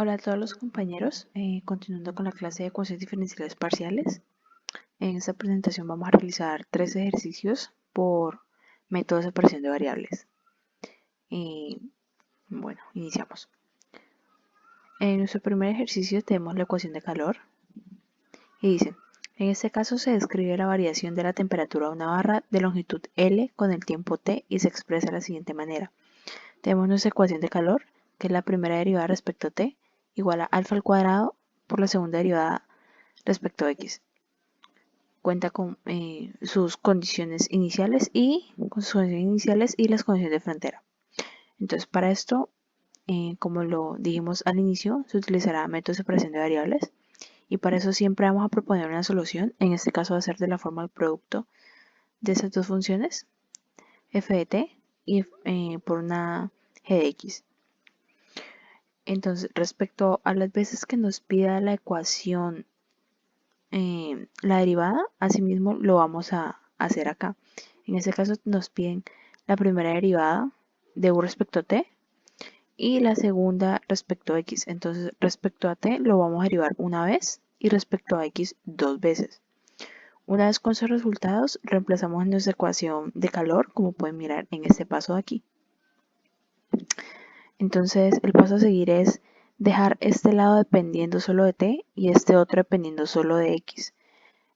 Hola a todos los compañeros, continuando con la clase de ecuaciones diferenciales parciales. En esta presentación vamos a realizar 3 ejercicios por método de separación de variables. Bueno, iniciamos. En nuestro primer ejercicio tenemos la ecuación de calor y dice, en este caso se describe la variación de la temperatura de una barra de longitud L con el tiempo T y se expresa de la siguiente manera. Tenemos nuestra ecuación de calor, que es la primera derivada respecto a T, igual a alfa al cuadrado por la segunda derivada respecto a X. Cuenta con sus condiciones iniciales y las condiciones de frontera. Entonces, para esto, como lo dijimos al inicio, se utilizará método de separación de variables y para eso siempre vamos a proponer una solución. En este caso va a ser de la forma del producto de esas dos funciones, f de t y por una g de x. Entonces, respecto a las veces que nos pida la ecuación, la derivada, asimismo lo vamos a hacer acá. En este caso nos piden la primera derivada de u respecto a t y la segunda respecto a x. Entonces, respecto a t lo vamos a derivar una vez y respecto a x dos veces. Una vez con sus resultados, reemplazamos en nuestra ecuación de calor, como pueden mirar en este paso de aquí. Entonces, el paso a seguir es dejar este lado dependiendo solo de t y este otro dependiendo solo de x.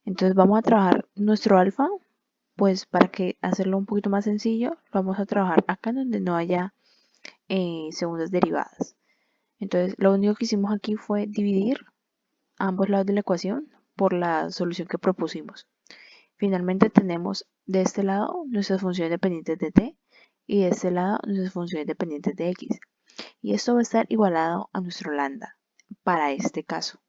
Entonces vamos a trabajar nuestro alfa, pues para que hacerlo un poquito más sencillo, vamos a trabajar acá donde no haya segundas derivadas. Entonces lo único que hicimos aquí fue dividir ambos lados de la ecuación por la solución que propusimos. Finalmente tenemos de este lado nuestras funciones dependientes de t y de este lado nuestras funciones dependientes de x. Y esto va a estar igualado a nuestro lambda para este caso.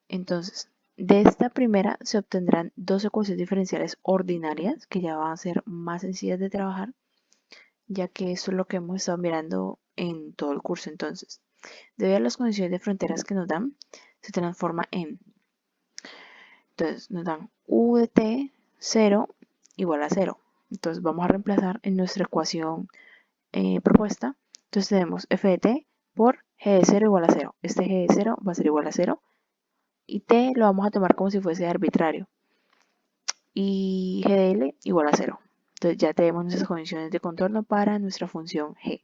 Entonces, de esta primera se obtendrán dos ecuaciones diferenciales ordinarias que ya van a ser más sencillas de trabajar, ya que eso es lo que hemos estado mirando en todo el curso. Entonces, debido a las condiciones de fronteras que nos dan, se transforma en, entonces nos dan u de t 0 igual a 0. Entonces vamos a reemplazar en nuestra ecuación propuesta. Entonces tenemos f de t por g de 0 igual a 0. Este g de 0 va a ser igual a 0 y t lo vamos a tomar como si fuese arbitrario. Y g de L igual a 0. Entonces ya tenemos nuestras condiciones de contorno para nuestra función g.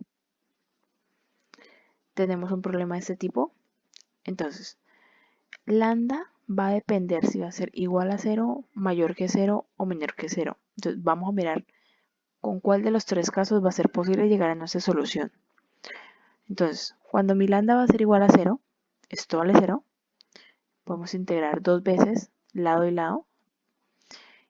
Tenemos un problema de este tipo. Entonces, lambda va a depender si va a ser igual a 0, mayor que 0 o menor que 0. Entonces vamos a mirar con cuál de los tres casos va a ser posible llegar a nuestra solución. Entonces, cuando mi lambda va a ser igual a 0, esto vale 0, podemos integrar dos veces lado y lado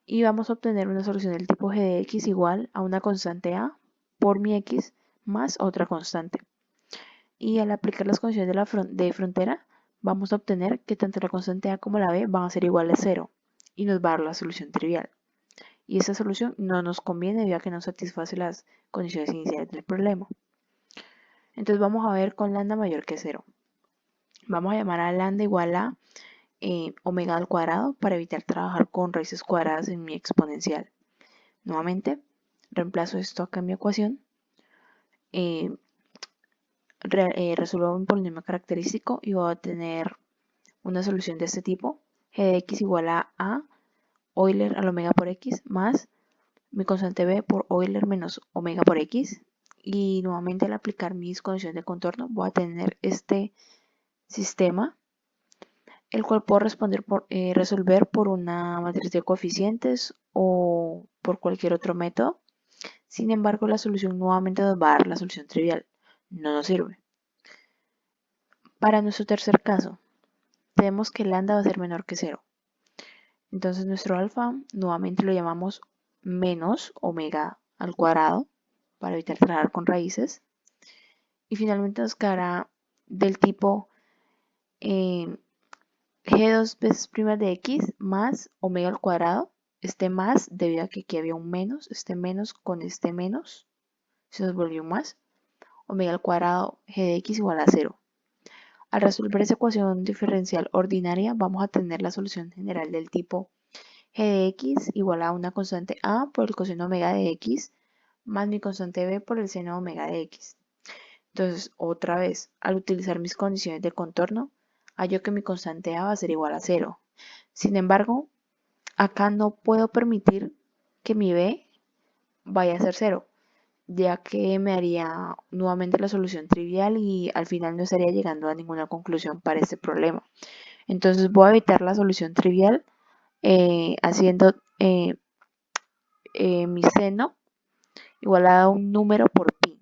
y vamos a obtener una solución del tipo g de x igual a una constante a por mi x más otra constante. Y al aplicar las condiciones de frontera, vamos a obtener que tanto la constante a como la b van a ser iguales a 0 y nos va a dar la solución trivial. Y esta solución no nos conviene debido a que no satisface las condiciones iniciales del problema. Entonces vamos a ver con lambda mayor que 0. Vamos a llamar a lambda igual a omega al cuadrado para evitar trabajar con raíces cuadradas en mi exponencial. Nuevamente, reemplazo esto acá en mi ecuación. Resuelvo un polinomio característico y voy a tener una solución de este tipo. G de x igual a Euler al omega por x más mi constante b por Euler menos omega por x. Y nuevamente al aplicar mis condiciones de contorno voy a tener este sistema, el cual puedo resolver por una matriz de coeficientes o por cualquier otro método. Sin embargo, la solución nuevamente nos va a dar la solución trivial. No nos sirve. Para nuestro tercer caso, tenemos que lambda va a ser menor que 0. Entonces nuestro alfa nuevamente lo llamamos menos omega al cuadrado para evitar trabajar con raíces. Y finalmente nos quedará del tipo g dos veces prima de x más omega al cuadrado. Este más debido a que aquí había un menos, este menos con este menos se nos volvió un más. Omega al cuadrado g de x igual a 0. Al resolver esa ecuación diferencial ordinaria vamos a tener la solución general del tipo g de x igual a una constante a por el coseno omega de x más mi constante b por el seno omega de x. Entonces, otra vez, al utilizar mis condiciones de contorno, hallo que mi constante A va a ser igual a 0. Sin embargo, acá no puedo permitir que mi B vaya a ser 0, ya que me haría nuevamente la solución trivial y al final no estaría llegando a ninguna conclusión para este problema. Entonces voy a evitar la solución trivial haciendo mi seno igual a un número por pi.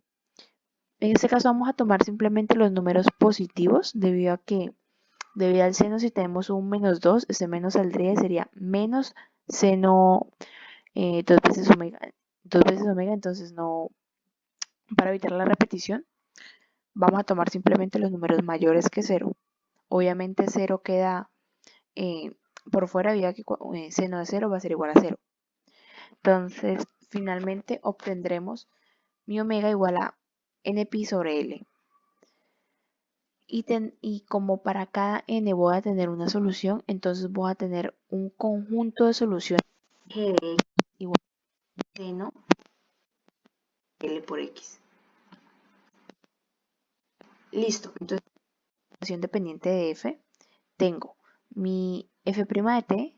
En este caso vamos a tomar simplemente los números positivos debido al seno, si tenemos un menos 2, este menos saldría y sería menos seno 2 veces omega, entonces no, para evitar la repetición, vamos a tomar simplemente los números mayores que 0. Obviamente 0 queda eh, por fuera, debido a que seno de 0 va a ser igual a 0. Entonces, finalmente obtendremos mi omega igual a npi sobre L. Y como para cada n voy a tener una solución, entonces voy a tener un conjunto de soluciones g de x igual a seno L por x. Listo, entonces, ecuación dependiente de f, tengo mi f' de t,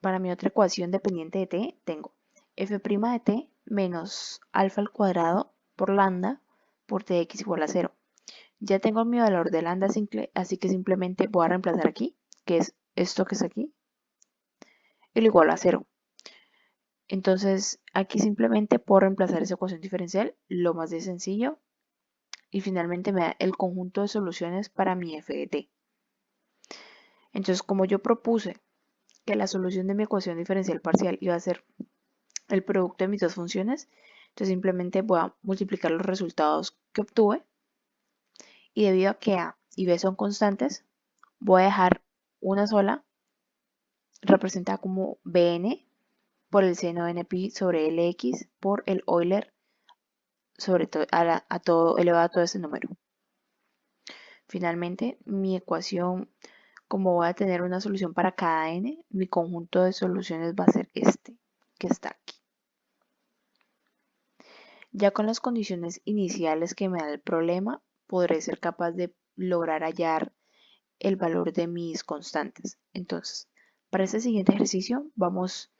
para mi otra ecuación dependiente de t, tengo f' de t menos alfa al cuadrado por lambda por tx igual a 0. Ya tengo mi valor de lambda, así que simplemente voy a reemplazar aquí, que es esto que está aquí, y lo igual a 0. Entonces aquí simplemente puedo reemplazar esa ecuación diferencial, lo más de sencillo, y finalmente me da el conjunto de soluciones para mi f de t. Entonces, como yo propuse que la solución de mi ecuación diferencial parcial iba a ser el producto de mis dos funciones, entonces simplemente voy a multiplicar los resultados que obtuve, y debido a que a y b son constantes, voy a dejar una sola representada como bn por el seno de npi sobre lx por el Euler sobre a todo elevado a todo ese número. Finalmente, mi ecuación, como voy a tener una solución para cada n, mi conjunto de soluciones va a ser este, que está aquí. Ya con las condiciones iniciales que me da el problema, podré ser capaz de lograr hallar el valor de mis constantes. Entonces, para este siguiente ejercicio vamos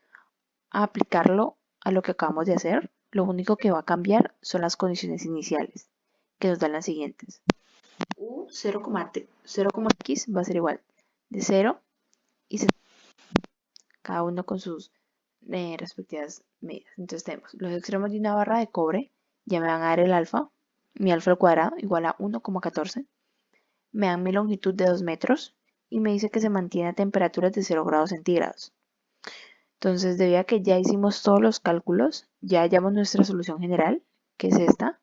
a aplicarlo a lo que acabamos de hacer. Lo único que va a cambiar son las condiciones iniciales, que nos dan las siguientes. U 0,x va a ser igual de 0 y 70, cada uno con sus respectivas medidas. Entonces tenemos los extremos de una barra de cobre, ya me van a dar el alfa, mi alfa al cuadrado igual a 1,14. Me dan mi longitud de 2 metros y me dice que se mantiene a temperaturas de 0 grados centígrados. Entonces, debido a que ya hicimos todos los cálculos, ya hallamos nuestra solución general, que es esta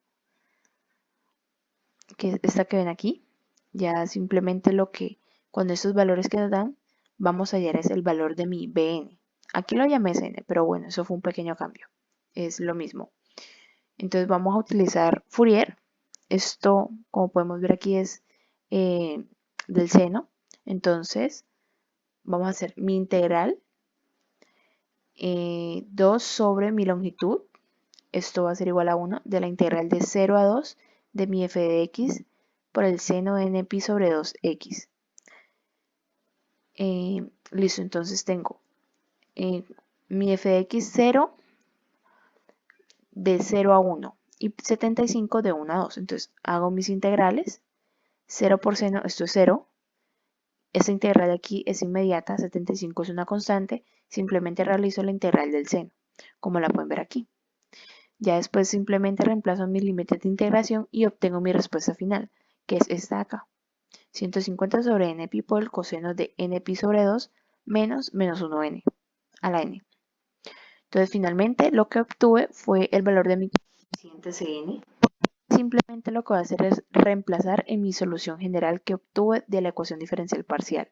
que ven aquí. Ya simplemente con estos valores que nos dan, vamos a hallar es el valor de mi bn. Aquí lo llamé Sn, pero bueno, eso fue un pequeño cambio. Es lo mismo. Entonces vamos a utilizar Fourier. Esto, como podemos ver aquí, es del seno. Entonces, vamos a hacer mi integral 2 sobre mi longitud. Esto va a ser igual a 1 de la integral de 0 a 2 de mi f de x por el seno de npi sobre 2x. Listo, entonces tengo mi f de x 0 de 0 a 1 y 75 de 1 a 2. Entonces hago mis integrales. 0 por seno, esto es 0. Esta integral de aquí es inmediata, 75 es una constante. Simplemente realizo la integral del seno, como la pueden ver aquí. Ya después simplemente reemplazo mis límites de integración y obtengo mi respuesta final, que es esta de acá. 150 sobre npi por el coseno de npi sobre 2 menos 1n a la n. Entonces finalmente lo que obtuve fue el valor de mi coeficiente Cn. Simplemente lo que voy a hacer es reemplazar en mi solución general que obtuve de la ecuación diferencial parcial.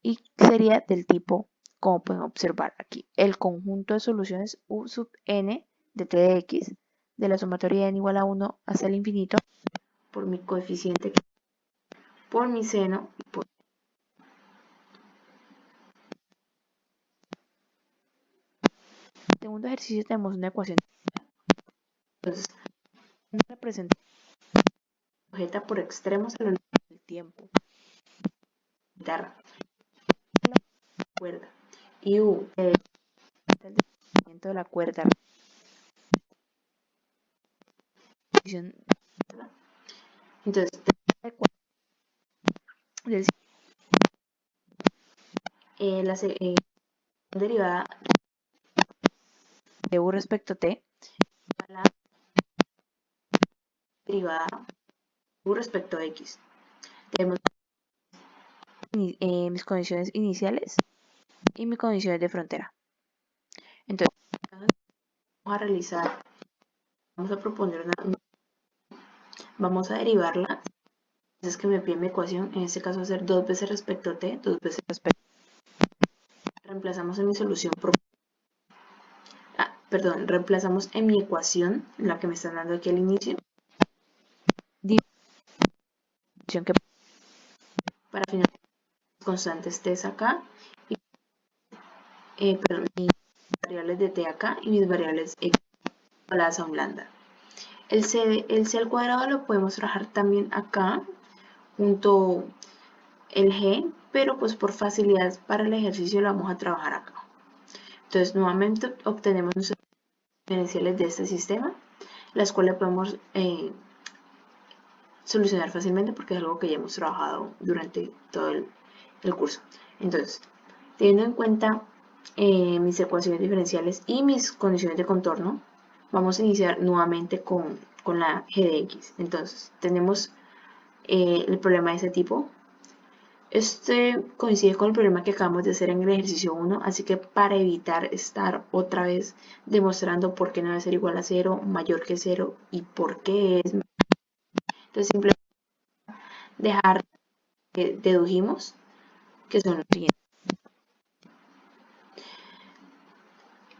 Y sería del tipo, como pueden observar aquí, el conjunto de soluciones u sub n de t de x de la sumatoria de n igual a 1 hasta el infinito por mi coeficiente por mi seno y por el segundo ejercicio tenemos una ecuación. Entonces, representa sujeta por extremos a lo largo del tiempo. Guitarra, cuerda. Y U, el desplazamiento de la cuerda. Entonces, del la derivada de U respecto a T, la derivada U respecto a X. Tenemos mis condiciones iniciales y mis condiciones de frontera. Entonces, vamos a realizar, vamos a proponer vamos a derivarla. Entonces que me pide mi ecuación, en este caso va a ser 2 veces respecto a T, 2 veces respecto a T. Reemplazamos en mi solución, reemplazamos en mi ecuación, la que me están dando aquí al inicio, que para finalizar constantes T acá, y, mis variables de T acá y mis variables X igualadas a un lambda. El C al cuadrado lo podemos trabajar también acá, junto el G, pero pues por facilidad para el ejercicio lo vamos a trabajar acá. Entonces nuevamente obtenemos nuestras diferenciales de este sistema, las cuales podemos solucionar fácilmente porque es algo que ya hemos trabajado durante todo el curso. Entonces, teniendo en cuenta mis ecuaciones diferenciales y mis condiciones de contorno, vamos a iniciar nuevamente con la g de x. Entonces, tenemos el problema de ese tipo. Este coincide con el problema que acabamos de hacer en el ejercicio 1, así que para evitar estar otra vez demostrando por qué no debe ser igual a 0, mayor que 0 y por qué es, entonces simplemente dejar que dedujimos que son los siguientes.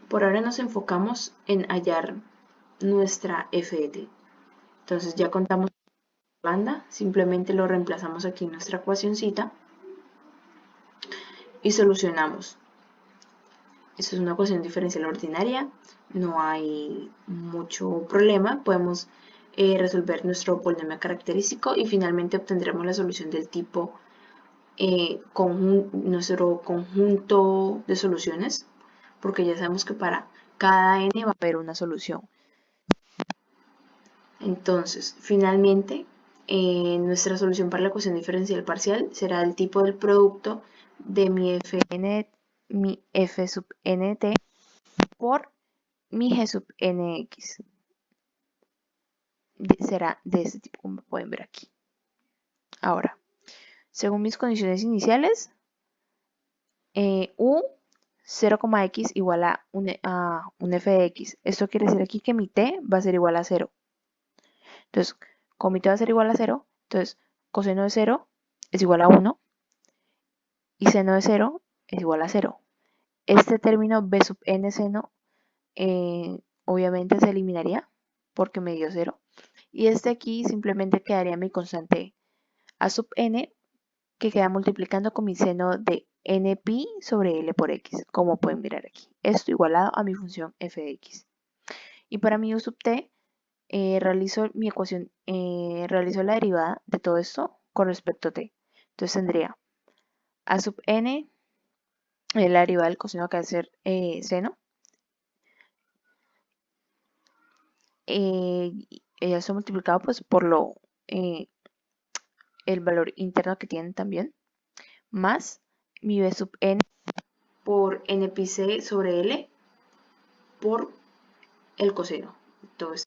Por ahora nos enfocamos en hallar nuestra f de t. Entonces ya contamos con la banda, simplemente lo reemplazamos aquí en nuestra ecuacioncita y solucionamos. Esto es una ecuación diferencial ordinaria, no hay mucho problema, podemos resolver nuestro polinomio característico y finalmente obtendremos la solución del tipo nuestro conjunto de soluciones, porque ya sabemos que para cada n va a haber una solución. Entonces, finalmente, nuestra solución para la ecuación diferencial parcial será el tipo del producto de mi f sub nt por mi g sub nx. Será de este tipo, como pueden ver aquí. Ahora, según mis condiciones iniciales, u 0,x igual a un f de x. Esto quiere decir aquí que mi t va a ser igual a 0. Entonces, como mi t va a ser igual a 0, entonces coseno de 0 es igual a 1 y seno de 0 es igual a 0. Este término b sub n seno obviamente se eliminaría porque me dio 0. Y este aquí simplemente quedaría mi constante a sub n, que queda multiplicando con mi seno de npi sobre l por x, como pueden mirar aquí. Esto igualado a mi función f de x. Y para mi u sub t, realizo mi ecuación, realizo la derivada de todo esto con respecto a t. Entonces tendría a sub n, la derivada del coseno que va a ser seno. Eso multiplicado pues por el valor interno que tienen también, más mi b sub n por npc sobre l por el coseno. Entonces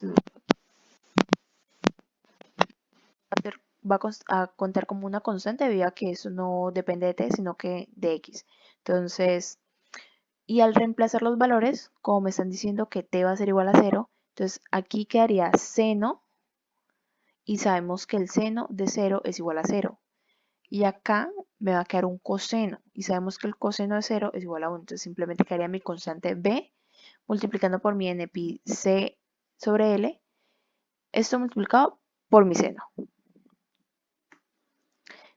va a contar como una constante debido a que eso no depende de t, sino que de x. Entonces, y al reemplazar los valores, como me están diciendo que t va a ser igual a 0, entonces aquí quedaría seno y sabemos que el seno de 0 es igual a 0. Y acá me va a quedar un coseno y sabemos que el coseno de 0 es igual a 1. Entonces simplemente quedaría mi constante b multiplicando por mi npi c sobre l. Esto multiplicado por mi seno.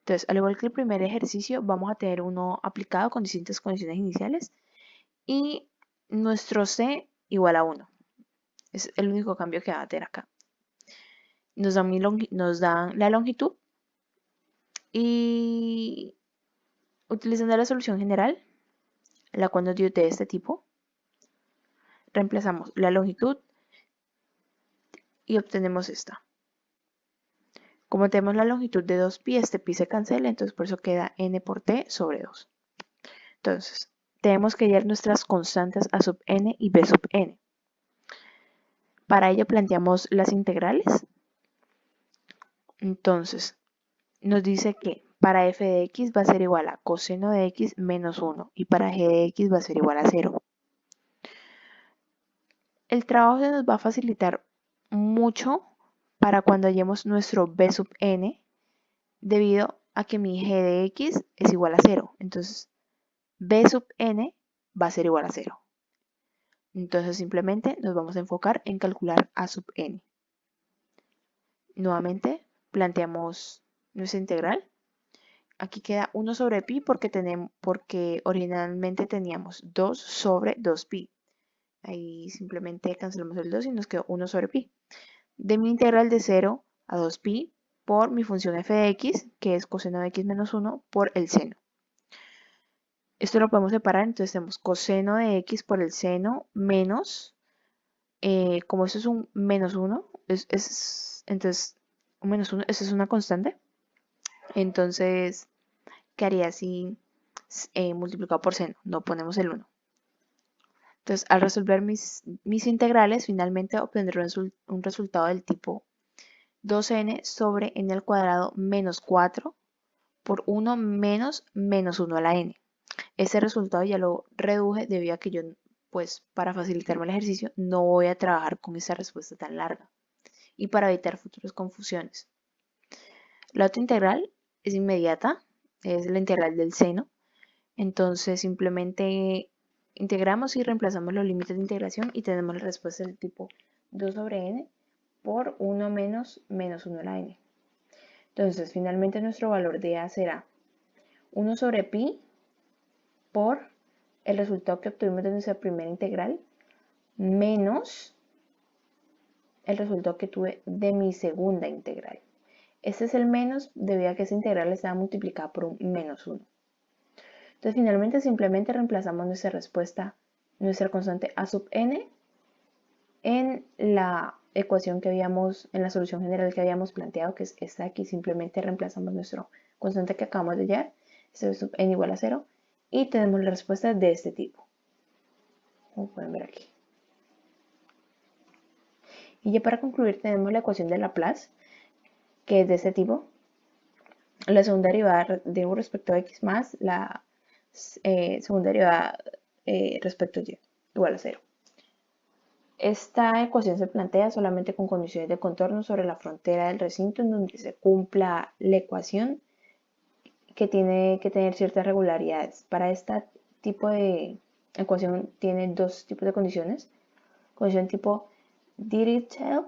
Entonces, al igual que el primer ejercicio, vamos a tener uno aplicado con distintas condiciones iniciales y nuestro c igual a 1. Es el único cambio que va a tener acá. nos dan la longitud y utilizando la solución general, la cual nos dio de este tipo, reemplazamos la longitud y obtenemos esta. Como tenemos la longitud de 2pi, este pi se cancela, entonces por eso queda n por t sobre 2. Entonces, tenemos que hallar nuestras constantes a sub n y b sub n. Para ello planteamos las integrales. Entonces, nos dice que para f de x va a ser igual a coseno de x menos 1 y para g de x va a ser igual a 0. El trabajo se nos va a facilitar mucho para cuando hallemos nuestro b sub n, debido a que mi g de x es igual a 0. Entonces, b sub n va a ser igual a 0. Entonces, simplemente nos vamos a enfocar en calcular a sub n. Nuevamente, planteamos nuestra integral. Aquí queda 1 sobre pi porque originalmente teníamos 2 sobre 2pi. Ahí simplemente cancelamos el 2 y nos quedó 1 sobre pi. De mi integral de 0 a 2pi por mi función f de x, que es coseno de x menos 1, por el seno. Esto lo podemos separar, entonces tenemos coseno de x por el seno menos, como esto es un menos 1, entonces un menos 1, esa es una constante. Entonces quedaría así multiplicado por seno, no ponemos el 1. Entonces, al resolver mis integrales, finalmente obtendré un resultado del tipo 2n sobre n al cuadrado menos 4 por 1 menos menos 1 a la n. Este resultado ya lo reduje debido a que yo, pues, para facilitarme el ejercicio, no voy a trabajar con esta respuesta tan larga y para evitar futuras confusiones. La otra integral es inmediata, es la integral del seno. Entonces, simplemente integramos y reemplazamos los límites de integración y tenemos la respuesta del tipo 2 sobre n por 1 menos menos 1 a la n. Entonces, finalmente nuestro valor de a será 1 sobre pi por el resultado que obtuvimos de nuestra primera integral menos el resultado que tuve de mi segunda integral. Este es el menos debido a que esa integral estaba multiplicada por un menos 1. Entonces finalmente simplemente reemplazamos nuestra respuesta, nuestra constante a sub n en la ecuación que habíamos, en la solución general que habíamos planteado, que es esta aquí. Simplemente reemplazamos nuestro constante que acabamos de hallar, este es sub n igual a 0, y tenemos la respuesta de este tipo, como pueden ver aquí. Y ya para concluir tenemos la ecuación de Laplace, que es de este tipo. La segunda derivada de u respecto a x más la segunda derivada respecto a y igual a 0. Esta ecuación se plantea solamente con condiciones de contorno sobre la frontera del recinto en donde se cumpla la ecuación, que tiene que tener ciertas regularidades. Para este tipo de ecuación tiene dos tipos de condiciones. Condición tipo Dirichlet.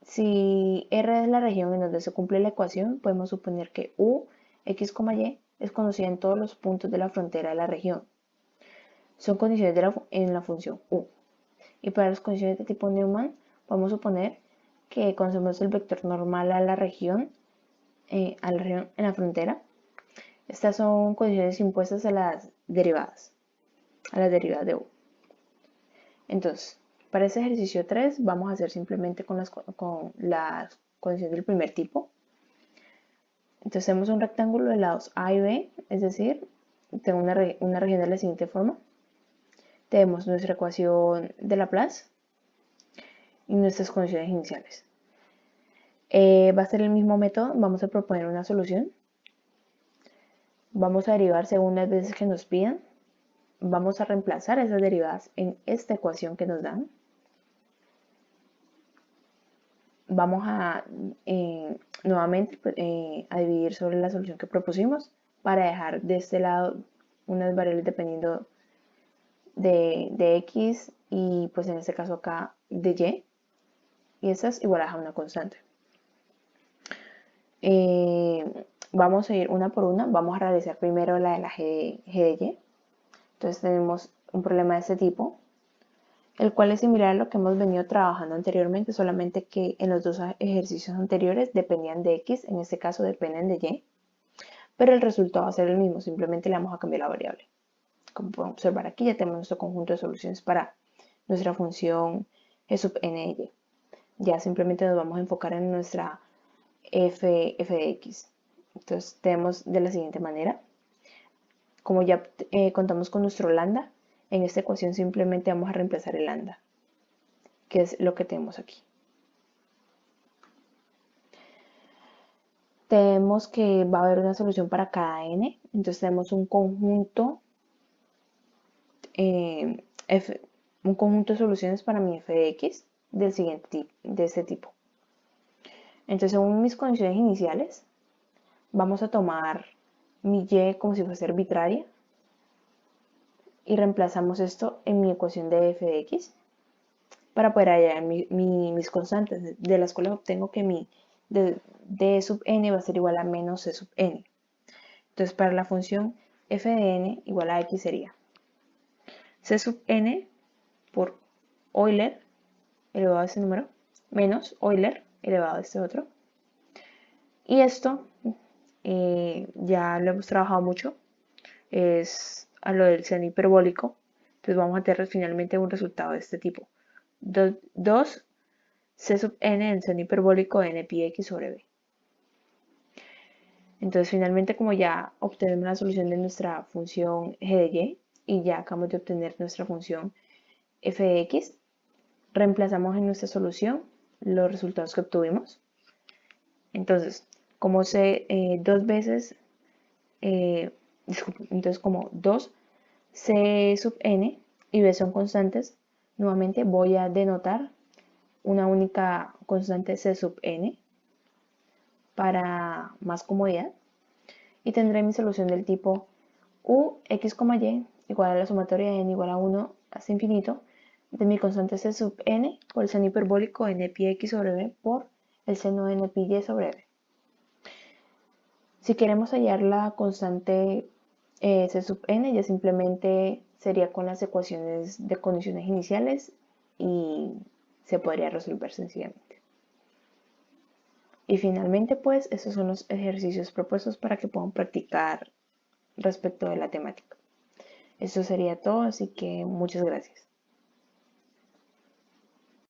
Si R es la región en donde se cumple la ecuación, podemos suponer que U, X, Y es conocida en todos los puntos de la frontera de la región. Son condiciones en la función U. Y para las condiciones de tipo Neumann, podemos suponer que conocemos el vector normal a la región en la frontera. Estas son condiciones impuestas a las derivadas de U. Entonces, para este ejercicio 3 vamos a hacer simplemente con las condiciones del primer tipo. Entonces tenemos un rectángulo de lados A y B, es decir, tengo una región de la siguiente forma. Tenemos nuestra ecuación de Laplace y nuestras condiciones iniciales. Va a ser el mismo método, vamos a proponer una solución. Vamos a derivar según las veces que nos pidan. Vamos a reemplazar esas derivadas en esta ecuación que nos dan. Vamos a nuevamente a dividir sobre la solución que propusimos para dejar de este lado unas variables dependiendo de x y pues en este caso acá de y, y estas igualadas a una constante. Vamos a ir una por una. Vamos a realizar primero la de la g de y. Entonces tenemos un problema de este tipo. el cual es similar a lo que hemos venido trabajando anteriormente, solamente que en los dos ejercicios anteriores dependían de X, en este caso dependen de Y, pero el resultado va a ser el mismo, simplemente le vamos a cambiar la variable. Como pueden observar aquí, ya tenemos nuestro conjunto de soluciones para nuestra función g sub n de y. Ya simplemente nos vamos a enfocar en nuestra f de x. Entonces tenemos de la siguiente manera. Como ya contamos con nuestro lambda, en esta ecuación simplemente vamos a reemplazar el lambda, que es lo que tenemos aquí. Tenemos que va a haber una solución para cada n, entonces tenemos un conjunto un conjunto de soluciones para mi f de x de este tipo. Entonces, según mis condiciones iniciales, vamos a tomar mi y como si fuese arbitraria y reemplazamos esto en mi ecuación de f de x para poder hallar mis constantes, de las cuales obtengo que mi d sub n va a ser igual a menos c sub n. Entonces, para la función f de n igual a x sería c sub n por Euler elevado a este número menos Euler elevado a este otro. Y esto ya lo hemos trabajado mucho, es a lo del seno hiperbólico. Entonces vamos a tener finalmente un resultado de este tipo. 2 c sub n en seno hiperbólico n pi x sobre b. Entonces finalmente, como ya obtenemos la solución de nuestra función g de y ya acabamos de obtener nuestra función f de x, reemplazamos en nuestra solución los resultados que obtuvimos. Entonces, como sé dos veces, entonces como 2 c sub n y b son constantes, nuevamente voy a denotar una única constante c sub n para más comodidad y tendré mi solución del tipo u x, y igual a la sumatoria de n igual a 1 hasta infinito de mi constante c sub n por el seno hiperbólico n pi x sobre b por el seno n pi y sobre b. Si queremos hallar la constante c sub n, ya simplemente sería con las ecuaciones de condiciones iniciales y se podría resolver sencillamente. Y finalmente, pues, estos son los ejercicios propuestos para que puedan practicar respecto de la temática. Eso sería todo, así que muchas gracias.